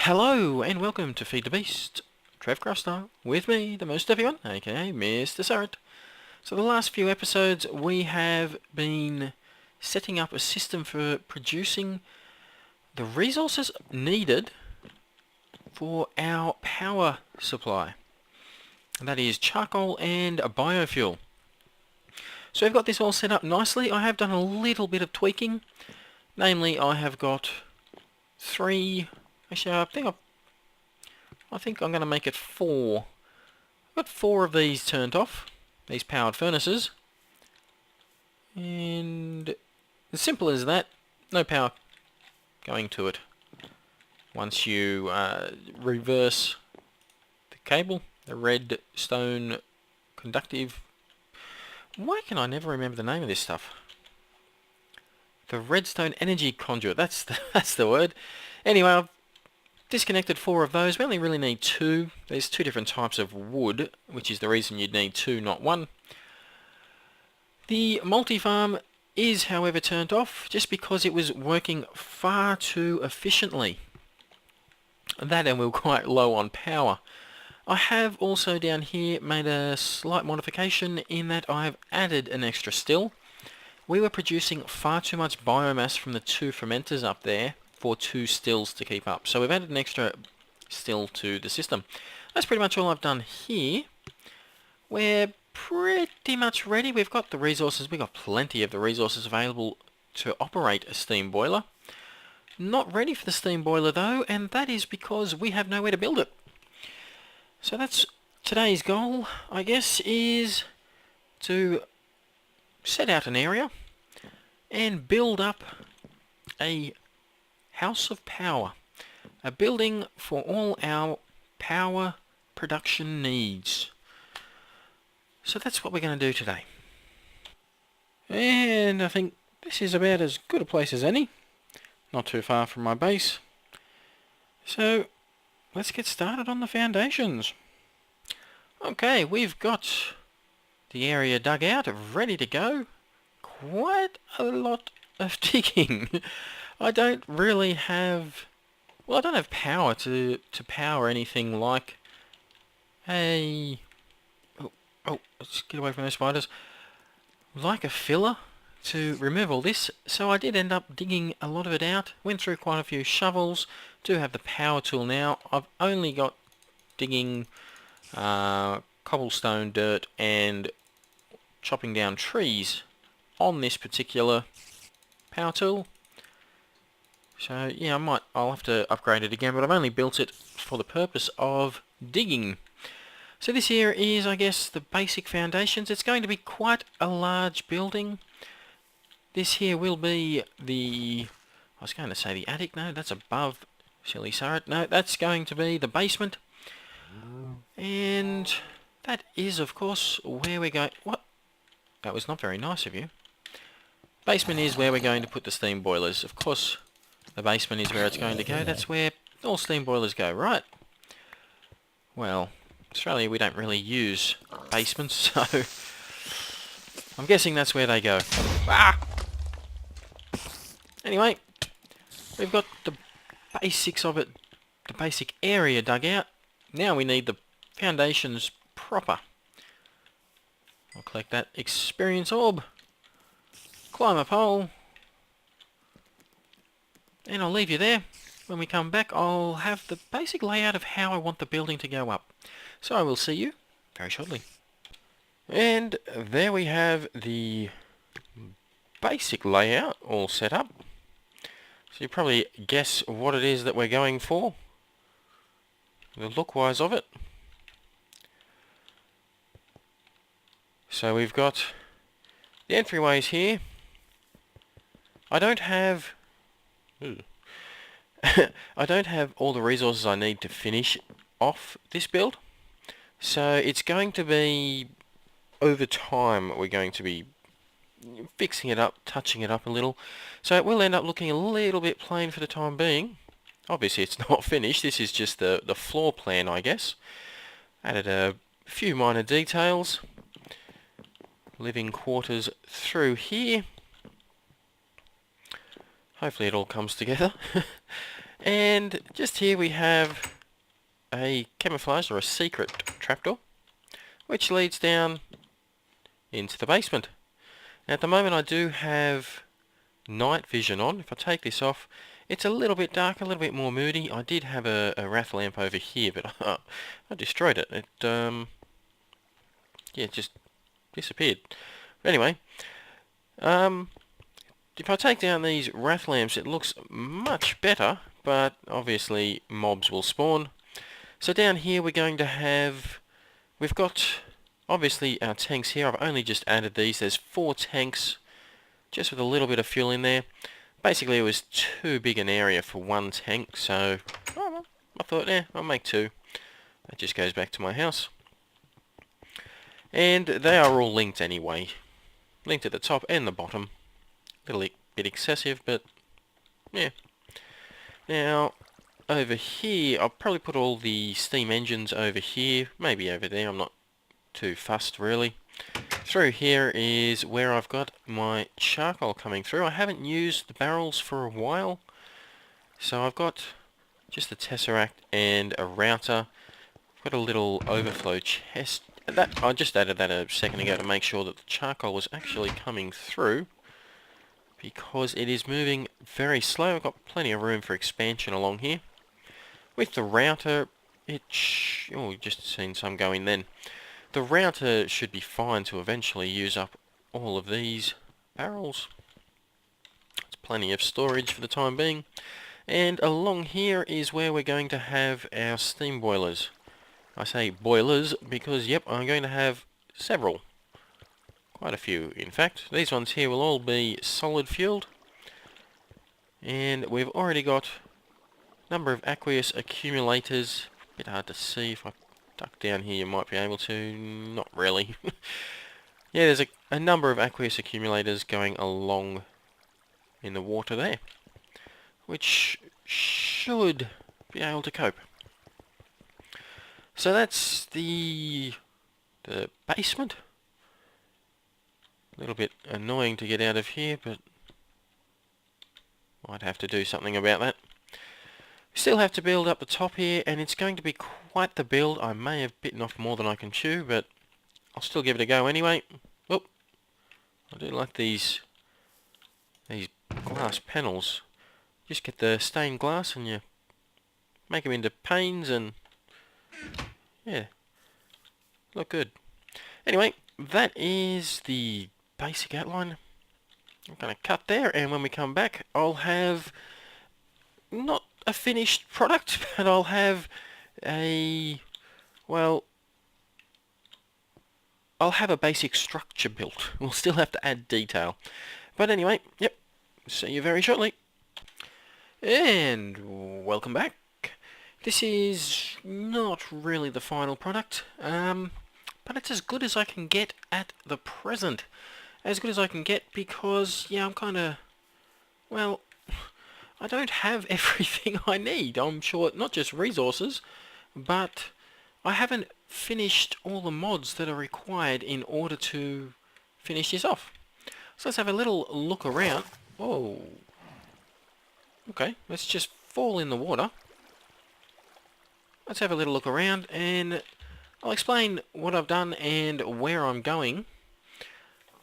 Hello and welcome to Feed the Beast, TrevCraft style, with me, the most everyone, aka MrSuryt. So the last few episodes we have been setting up a system for producing the resources needed for our power supply. And that is charcoal and biofuel. So we've got this all set up nicely. I have done a little bit of tweaking. Namely, I have got three... Actually, I think I'm going to make it 4. I've got 4 of these turned off, these powered furnaces. And as simple as that, no power going to it. Once you reverse the cable, the redstone conductive... Why can I never remember the name of this stuff? The redstone energy conduit, that's the word. Anyway, I've disconnected 4 of those. We only really need 2. There's 2 different types of wood, which is the reason you'd need 2, not 1. The multi-farm is, however, turned off just because it was working far too efficiently. That, and we were quite low on power. I have also down here made a slight modification in that I've added an extra still. We were producing far too much biomass from the 2 fermenters up there for 2 stills to keep up. So we've added an extra still to the system. That's pretty much all I've done here. We're pretty much ready. We've got the resources. We've got plenty of the resources available to operate a steam boiler. Not ready for the steam boiler though, and that is because we have nowhere to build it. So that's today's goal, I guess, is to set out an area and build up a house of power, a building for all our power production needs. So that's what we're going to do today. And I think this is about as good a place as any, not too far from my base. So let's get started on the foundations. Okay, we've got the area dug out, ready to go. Quite a lot of digging. I don't really have... Well, I don't have power to power anything like a... Oh, let's get away from those spiders. Like a filler to remove all this. So I did end up digging a lot of it out. Went through quite a few shovels. Do have the power tool now. I've only got digging cobblestone, dirt, and chopping down trees on this particular power tool. So yeah, I'll have to upgrade it again, but I've only built it for the purpose of digging. So this here is, I guess, the basic foundations. It's going to be quite a large building. This here will be the... I was going to say the attic. No, that's above Silly Surrot. No, that's going to be the basement. And that is, of course, where we're going... What? That was not very nice of you. Basement is where we're going to put the steam boilers. Of course, the basement is where it's going to go. That's where all steam boilers go, right? Well, Australia, we don't really use basements, so I'm guessing that's where they go. Ah! Anyway, we've got the basics of it, the basic area dug out. Now we need the foundations proper. I'll collect that experience orb, climb a pole, and I'll leave you there. When we come back, I'll have the basic layout of how I want the building to go up. So I will see you very shortly. And there we have the basic layout all set up. So you probably guess what it is that we're going for, the look-wise of it. So we've got the entryways here. I don't have... I don't have all the resources I need to finish off this build. So it's going to be, over time, we're going to be fixing it up, touching it up a little. So it will end up looking a little bit plain for the time being. Obviously it's not finished, this is just the floor plan, I guess. Added a few minor details. Living quarters through here. Hopefully it all comes together. And just here we have a camouflage or a secret trapdoor, which leads down into the basement. Now, at the moment I do have night vision on. If I take this off, it's a little bit dark, a little bit more moody. I did have a wrath lamp over here, but I destroyed it. Yeah, it just disappeared. Anyway, if I take down these wrath lamps, it looks much better, but obviously mobs will spawn. So down here we're going to have, we've got obviously our tanks here. I've only just added these. There's 4 tanks, just with a little bit of fuel in there. Basically it was too big an area for 1 tank, so I thought, I'll make 2. That just goes back to my house. And they are all linked anyway. Linked at the top and the bottom. A little bit excessive, but yeah. Now, over here, I'll probably put all the steam engines over here. Maybe over there, I'm not too fussed really. Through here is where I've got my charcoal coming through. I haven't used the barrels for a while. So I've got just the tesseract and a router. Got a little overflow chest. That I just added that a second ago to make sure that the charcoal was actually coming through, because it is moving very slow. I've got plenty of room for expansion along here. With the router, we've just seen some go in then. The router should be fine to eventually use up all of these barrels. It's plenty of storage for the time being. And along here is where we're going to have our steam boilers. I say boilers because, yep, I'm going to have several. Quite a few, in fact. These ones here will all be solid fueled. And we've already got a number of aqueous accumulators. A bit hard to see. If I duck down here you might be able to. Not really. Yeah, there's a number of aqueous accumulators going along in the water there, which should be able to cope. So that's the basement. A little bit annoying to get out of here, but might have to do something about that. Still have to build up the top here, and it's going to be quite the build. I may have bitten off more than I can chew, but I'll still give it a go anyway. Oh, I do like these glass panels. Just get the stained glass and you make them into panes, and yeah, look good. Anyway, that is the basic outline. I'm going to cut there, and when we come back I'll have not a finished product, but I'll have I'll have a basic structure built. We'll still have to add detail. But anyway, yep, see you very shortly. And welcome back. This is not really the final product, but it's as good as I can get at the present. As good as I can get because, yeah, I'm kind of, well, I don't have everything I need. I'm short not just resources, but I haven't finished all the mods that are required in order to finish this off. So let's have a little look around. Whoa. Okay, let's just fall in the water. Let's have a little look around, and I'll explain what I've done and where I'm going.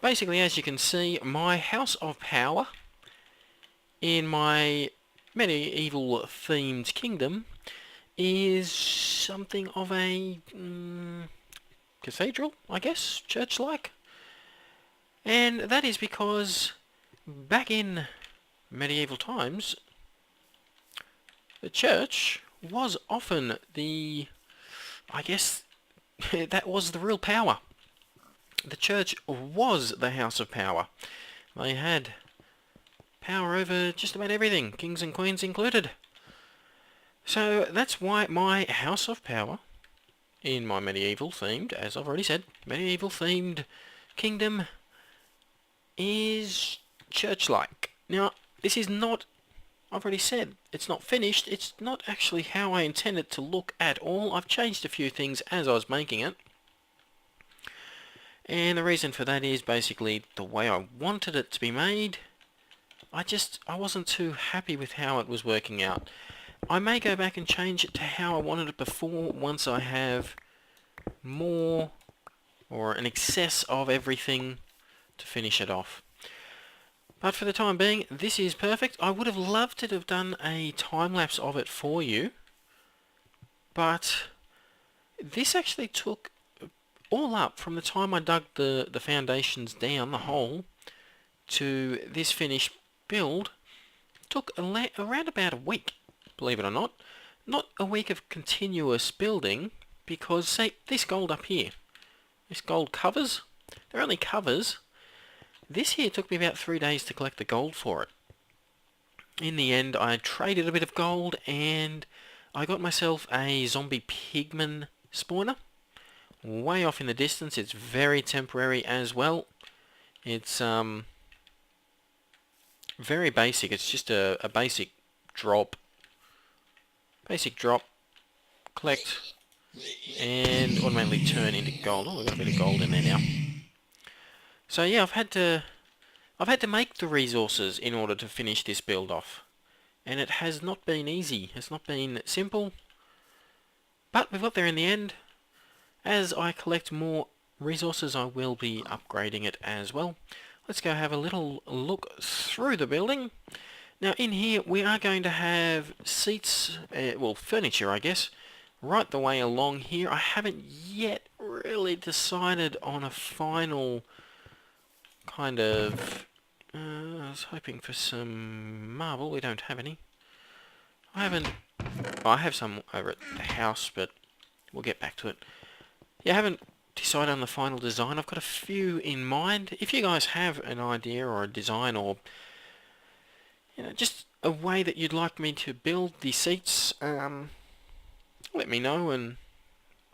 Basically, as you can see, my House of Power in my medieval themed kingdom is something of a cathedral, I guess, church-like. And that is because back in medieval times, the church was often I guess, that was the real power. The church was the House of Power. They had power over just about everything, kings and queens included. So that's why my House of Power, in my medieval themed, as I've already said, medieval themed kingdom, is church-like. Now, this is not, I've already said, it's not finished. It's not actually how I intend it to look at all. I've changed a few things as I was making it. And the reason for that is basically the way I wanted it to be made. I wasn't too happy with how it was working out. I may go back and change it to how I wanted it before once I have more or an excess of everything to finish it off. But for the time being, this is perfect. I would have loved to have done a time-lapse of it for you, but this actually took all up from the time I dug the foundations down, the hole, to this finished build. Took around about a week, believe it or not. Not a week of continuous building, because, say, this gold up here, this gold covers, they're only covers. This here took me about 3 days to collect the gold for it. In the end, I traded a bit of gold and I got myself a zombie pigman spawner. Way off in the distance. It's very temporary as well. It's very basic. It's just a basic drop. Basic drop. Collect. And automatically turn into gold. Oh, we've got a bit of gold in there now. So yeah, I've had to make the resources in order to finish this build off. And it has not been easy. It's not been simple. But we've got there in the end. As I collect more resources, I will be upgrading it as well. Let's go have a little look through the building. Now in here we are going to have seats, well, furniture I guess, right the way along here. I haven't yet really decided on a final kind of... I was hoping for some marble. We don't have any. I have some over at the house, but we'll get back to it. Yeah, I haven't decided on the final design. I've got a few in mind. If you guys have an idea or a design, or just a way that you'd like me to build the seats, let me know, and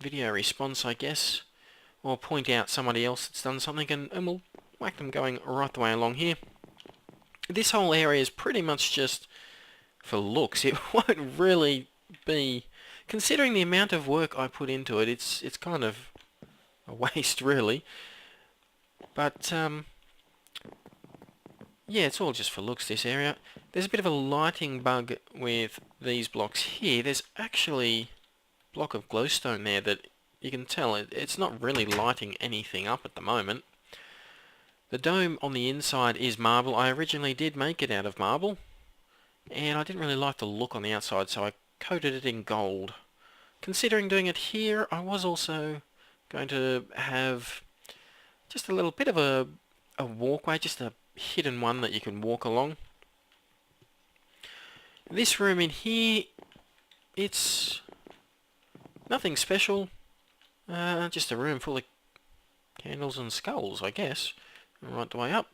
video response I guess, or point out somebody else that's done something, and we'll whack them going right the way along here. This whole area is pretty much just for looks. It won't really be, considering the amount of work I put into it, it's kind of a waste really. But yeah, it's all just for looks, this area. There's a bit of a lighting bug with these blocks here. There's actually a block of glowstone there that you can tell it's not really lighting anything up at the moment. The dome on the inside is marble. I originally did make it out of marble, and I didn't really like the look on the outside, so I coated it in gold. Considering doing it here, I was also going to have just a little bit of a walkway, just a hidden one that you can walk along. This room in here, it's nothing special, just a room full of candles and skulls, I guess. Right the way up.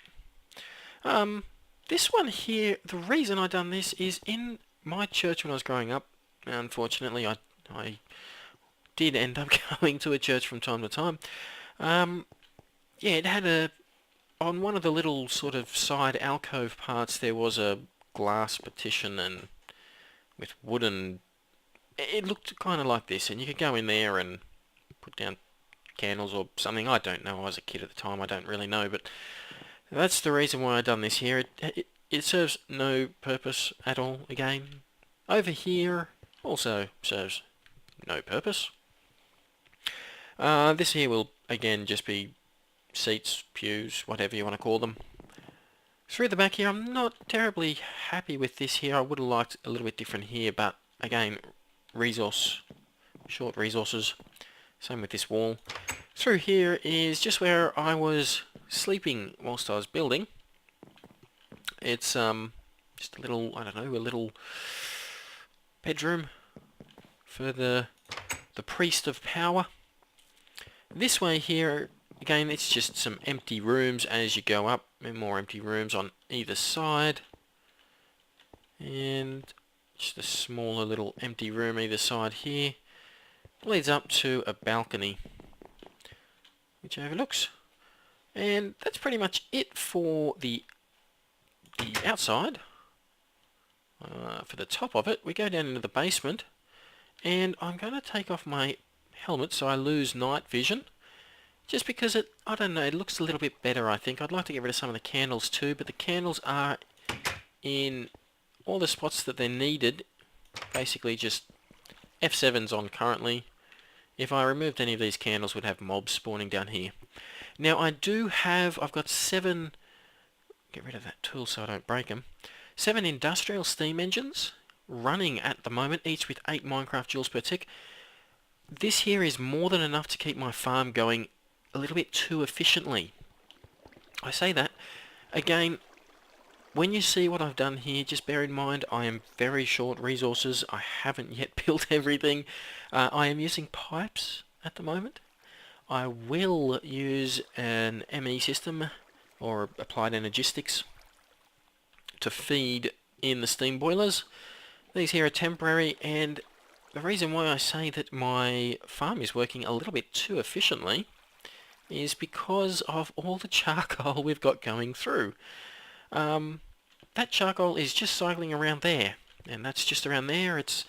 This one here, the reason I done this is in my church when I was growing up. Unfortunately, I did end up going to a church from time to time. Yeah, it had on one of the little sort of side alcove parts there was a glass partition and with wooden... It looked kind of like this, and you could go in there and put down candles or something. I don't know. I was a kid at the time. I don't really know, but that's the reason why I done this here. It serves no purpose at all. Again, over here also serves no purpose. This here will again just be seats, pews, whatever you want to call them. Through the back here, I'm not terribly happy with this here. I would have liked a little bit different here, but again, short resources. Same with this wall. Through here is just where I was sleeping whilst I was building. It's just a little, I don't know, a little bedroom for the priest of power. This way here, again, it's just some empty rooms as you go up, and more empty rooms on either side. And just a smaller little empty room either side here. Leads up to a balcony which overlooks, and that's pretty much it for the outside. For the top of it, we go down into the basement, and I'm going to take off my helmet so I lose night vision, just because I don't know, it looks a little bit better. I think I'd like to get rid of some of the candles too, but the candles are in all the spots that they're needed Basically just F7's on currently. If I removed any of these candles, we'd have mobs spawning down here. Now I've got 7, get rid of that tool so I don't break them, 7 industrial steam engines running at the moment, each with 8 Minecraft joules per tick. This here is more than enough to keep my farm going a little bit too efficiently. I say that, again, when you see what I've done here, just bear in mind I am very short resources. I haven't yet built everything. I am using pipes at the moment. I will use an ME system, or applied energistics, to feed in the steam boilers. These here are temporary, and the reason why I say that my farm is working a little bit too efficiently is because of all the charcoal we've got going through. That charcoal is just cycling around there, and that's just around there. It's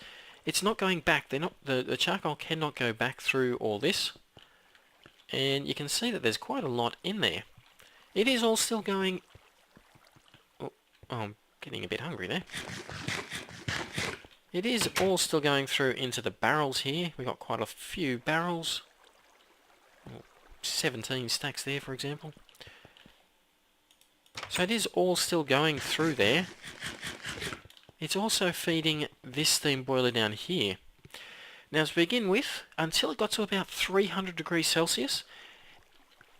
not going back. The charcoal cannot go back through all this, and you can see that there's quite a lot in there. It is all still going. Oh, I'm getting a bit hungry there. It is all still going through into the barrels here. We've got quite a few barrels. 17 stacks there, for example. So it is all still going through there. It's also feeding this steam boiler down here. Now to begin with, until it got to about 300 degrees Celsius,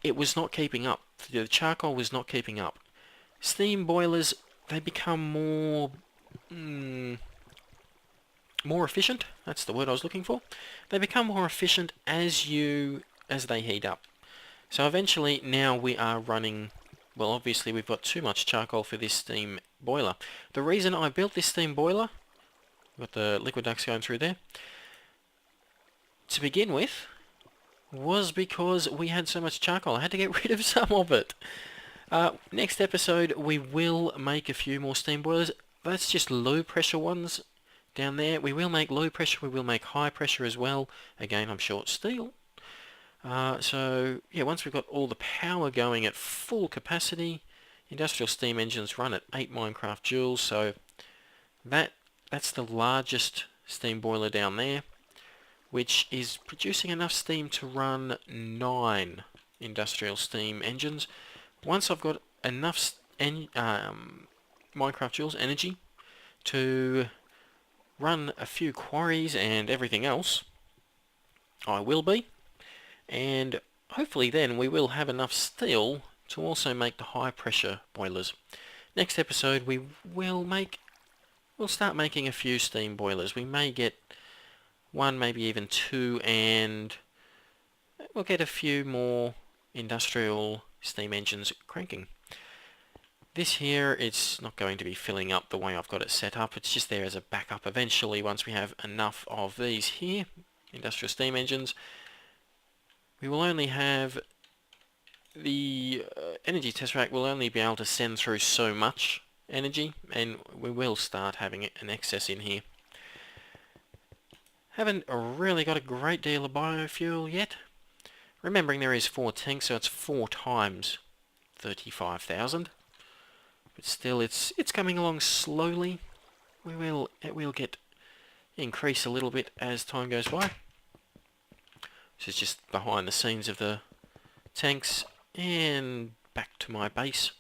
it was not keeping up. The charcoal was not keeping up. Steam boilers, they become more efficient. That's the word I was looking for. They become more efficient as they heat up. So eventually now we are running, well, obviously we've got too much charcoal for this steam boiler. The reason I built this steam boiler, got the liquid ducts going through there, to begin with, was because we had so much charcoal. I had to get rid of some of it. Next episode we will make a few more steam boilers. That's just low pressure ones down there. We will make low pressure, we will make high pressure as well. Again, I'm short steel. So yeah, once we've got all the power going at full capacity, industrial steam engines run at 8 Minecraft joules, so that's the largest steam boiler down there, which is producing enough steam to run 9 industrial steam engines. Once I've got enough Minecraft joules energy to run a few quarries and everything else, I will be. And hopefully then we will have enough steel to also make the high pressure boilers. Next episode we'll start making a few steam boilers. We may get 1, maybe even 2, and we'll get a few more industrial steam engines cranking. This here, it's not going to be filling up the way I've got it set up. It's just there as a backup eventually once we have enough of these here, industrial steam engines. We will only have the energy test rack will only be able to send through so much energy, and we will start having an excess in here. Haven't really got a great deal of biofuel yet. Remembering there is 4 tanks, so it's 4 times 35,000. But still, it's coming along slowly. It will increase a little bit as time goes by. This is just behind the scenes of the tanks, and back to my base.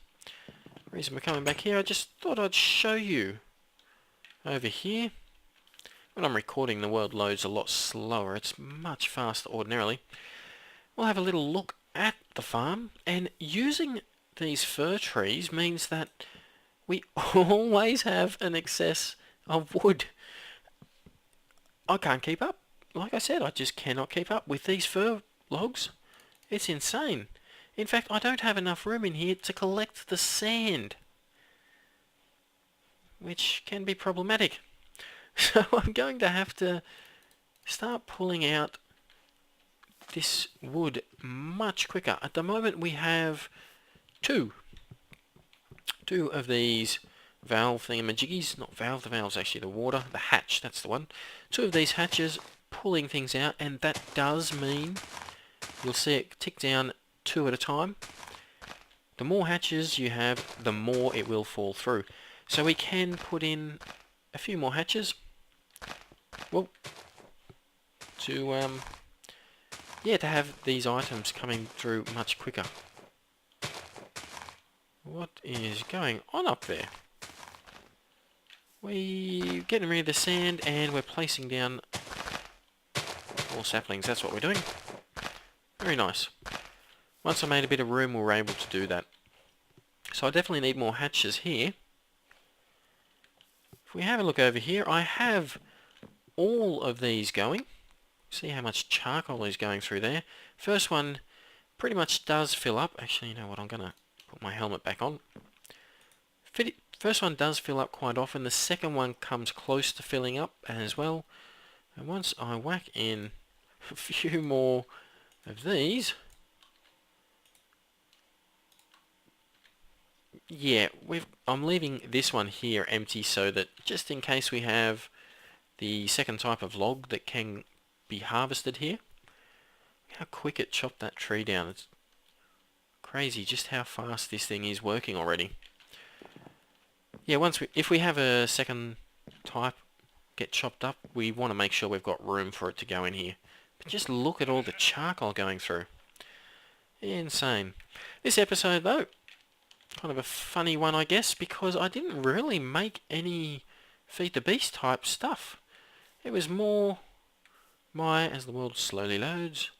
The reason we're coming back here, I just thought I'd show you over here. When I'm recording, the world loads a lot slower. It's much faster ordinarily. We'll have a little look at the farm, and using these fir trees means that we always have an excess of wood. I can't keep up. Like I said, I just cannot keep up with these fir logs. It's insane. In fact, I don't have enough room in here to collect the sand, which can be problematic. So I'm going to have to start pulling out this wood much quicker. At the moment we have two of these valve thingamajiggies, not valve, the valve's actually the water, the hatch, that's the one. 2 of these hatches pulling things out, and that does mean you'll see it tick down 2 at a time. The more hatches you have, the more it will fall through. So we can put in a few more hatches, well, to yeah, to have these items coming through much quicker. What is going on up there? We're getting rid of the sand and we're placing down more saplings. That's what we're doing. Very nice. Once I made a bit of room, we were able to do that. So I definitely need more hatches here. If we have a look over here, I have all of these going. See how much charcoal is going through there. First one pretty much does fill up. Actually, you know what? I'm going to put my helmet back on. First one does fill up quite often. The second one comes close to filling up as well. And once I whack in a few more of these, yeah, I'm leaving this one here empty so that just in case we have the second type of log that can be harvested here. Look how quick it chopped that tree down. It's crazy just how fast this thing is working already. Yeah, if we have a second type get chopped up, we want to make sure we've got room for it to go in here. But just look at all the charcoal going through. Insane. This episode, though, kind of a funny one, I guess, because I didn't really make any Feed the Beast type stuff. It was more as the world slowly loads,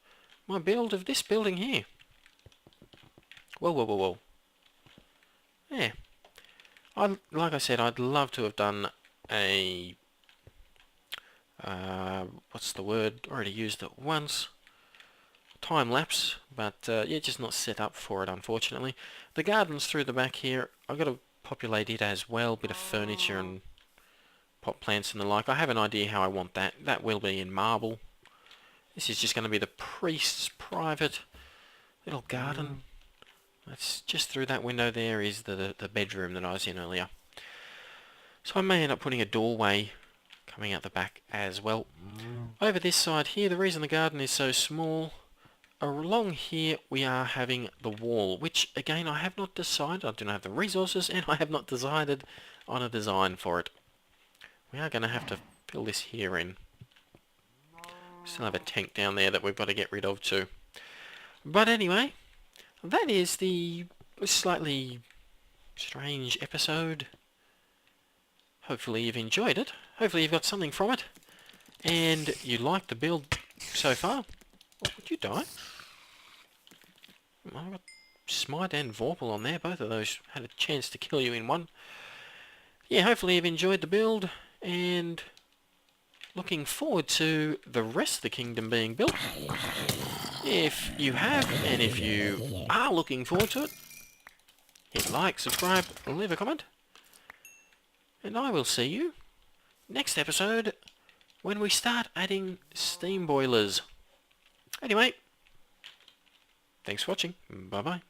my build of this building here. Whoa, whoa, whoa, whoa. Yeah. Like I said, I'd love to have done a... what's the word? Already used it once. Time lapse, but yeah, just not set up for it, unfortunately. The garden's through the back here. I've got to populate it as well. Bit of furniture and pot plants and the like. I have an idea how I want that. That will be in marble. This is just going to be the priest's private little garden. That's just through that window there is the bedroom that I was in earlier. So I may end up putting a doorway coming out the back as well. Over this side here, the reason the garden is so small, along here we are having the wall, which again I have not decided. I do not have the resources and I have not decided on a design for it. We are going to have to fill this here in. Still have a tank down there that we've got to get rid of too. But anyway, that is the slightly strange episode. Hopefully you've enjoyed it. Hopefully you've got something from it. And you like the build so far. Oh, would you die? I've got Smite and Vorpal on there. Both of those had a chance to kill you in one. Yeah, hopefully you've enjoyed the build. And looking forward to the rest of the kingdom being built. If you have, and if you are looking forward to it, hit like, subscribe, leave a comment. And I will see you next episode when we start adding steam boilers. Anyway, thanks for watching. Bye bye.